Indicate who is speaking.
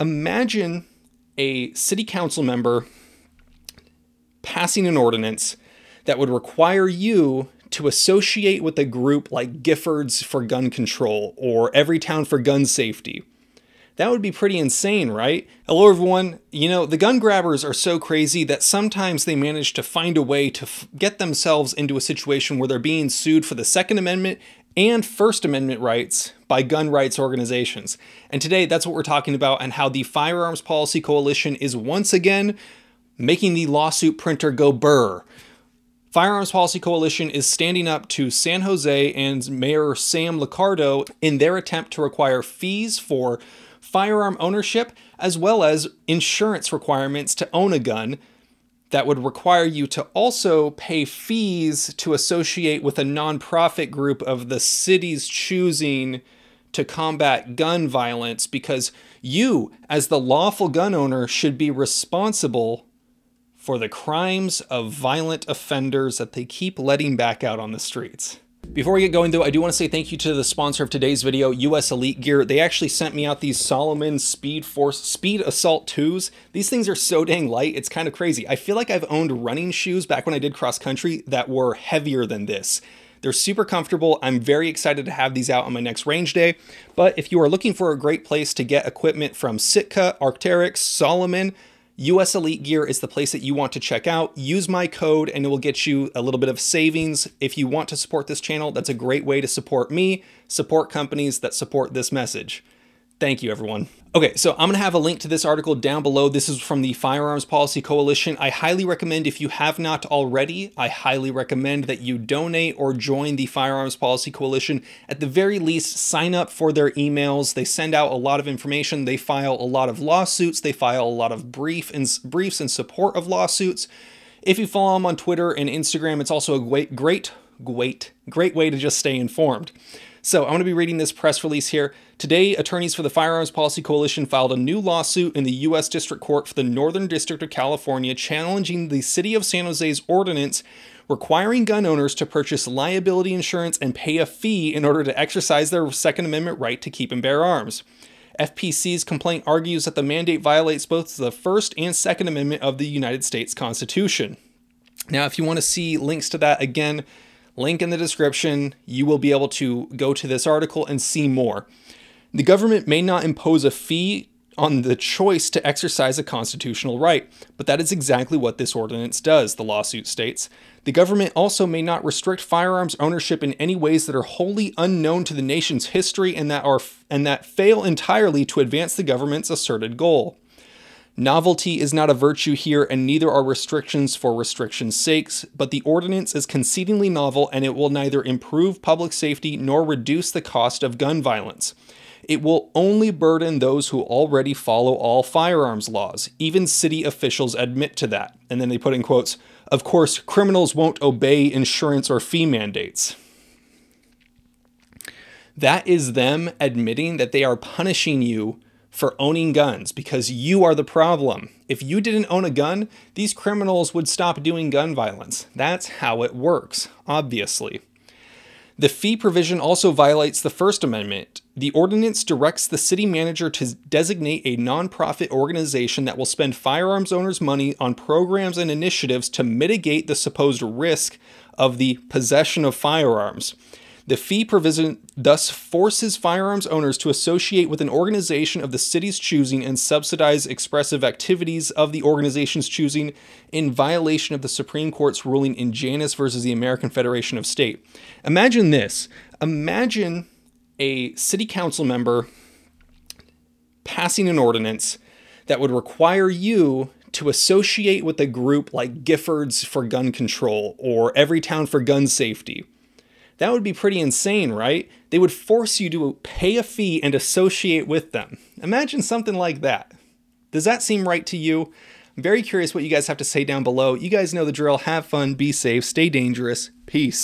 Speaker 1: Imagine a city council member passing an ordinance that would require you to associate with a group like Giffords for gun control or Everytown for gun safety. That would be pretty insane, right? Hello everyone. You know, the gun grabbers are so crazy that sometimes they manage to find a way to get themselves into a situation where they're being sued for the Second Amendment and First Amendment rights by gun rights organizations. And today that's what we're talking about, and how the Firearms Policy Coalition is once again making the lawsuit printer go burr. Firearms Policy Coalition is standing up to San Jose and Mayor Sam Liccardo in their attempt to require fees for firearm ownership, as well as insurance requirements to own a gun that would require you to also pay fees to associate with a nonprofit group of the city's choosing to combat gun violence, because you, as the lawful gun owner, should be responsible for the crimes of violent offenders that they keep letting back out on the streets. Before we get going though, I do want to say thank you to the sponsor of today's video, US Elite Gear. They actually sent me out these Salomon Speed Assault 2s. These things are so dang light, it's kind of crazy. I feel like I've owned running shoes back when I did cross country that were heavier than this. They're super comfortable. I'm very excited to have these out on my next range day. But if you are looking for a great place to get equipment from Sitka, Arc'teryx, Salomon, US Elite Gear is the place that you want to check out. Use my code and it will get you a little bit of savings. If you want to support this channel, that's a great way to support me, support companies that support this message. Thank you, everyone. Okay, so I'm gonna have a link to this article down below. This is from the Firearms Policy Coalition. I highly recommend, if you have not already, I highly recommend that you donate or join the Firearms Policy Coalition. At the very least, sign up for their emails. They send out a lot of information. They file a lot of lawsuits. They file a lot of briefs in support of lawsuits. If you follow them on Twitter and Instagram, it's also a great way to just stay informed. So I'm going to be reading this press release here. Today, attorneys for the Firearms Policy Coalition filed a new lawsuit in the U.S. District Court for the Northern District of California, challenging the City of San Jose's ordinance requiring gun owners to purchase liability insurance and pay a fee in order to exercise their Second Amendment right to keep and bear arms. FPC's complaint argues that the mandate violates both the First and Second Amendment of the United States Constitution. Now, if you want to see links to that, again, link in the description, you will be able to go to this article and see more. The government may not impose a fee on the choice to exercise a constitutional right, but that is exactly what this ordinance does, the lawsuit states. The government also may not restrict firearms ownership in any ways that are wholly unknown to the nation's history and that fail entirely to advance the government's asserted goal. Novelty is not a virtue here, and neither are restrictions for restriction's sakes, but the ordinance is concedingly novel, and it will neither improve public safety nor reduce the cost of gun violence. It will only burden those who already follow all firearms laws. Even city officials admit to that. And then they put in quotes, "Of course, criminals won't obey insurance or fee mandates." That is them admitting that they are punishing you for owning guns because you are the problem. If you didn't own a gun, these criminals would stop doing gun violence. That's how it works, obviously. The fee provision also violates the First Amendment. The ordinance directs the city manager to designate a nonprofit organization that will spend firearms owners' money on programs and initiatives to mitigate the supposed risk of the possession of firearms. The fee provision thus forces firearms owners to associate with an organization of the city's choosing and subsidize expressive activities of the organization's choosing, in violation of the Supreme Court's ruling in Janus versus the American Federation of State. Imagine this. Imagine a city council member passing an ordinance that would require you to associate with a group like Giffords for gun control or Everytown for gun safety. That would be pretty insane, right? They would force you to pay a fee and associate with them. Imagine something like that. Does that seem right to you? I'm very curious what you guys have to say down below. You guys know the drill. Have fun, be safe, stay dangerous. Peace.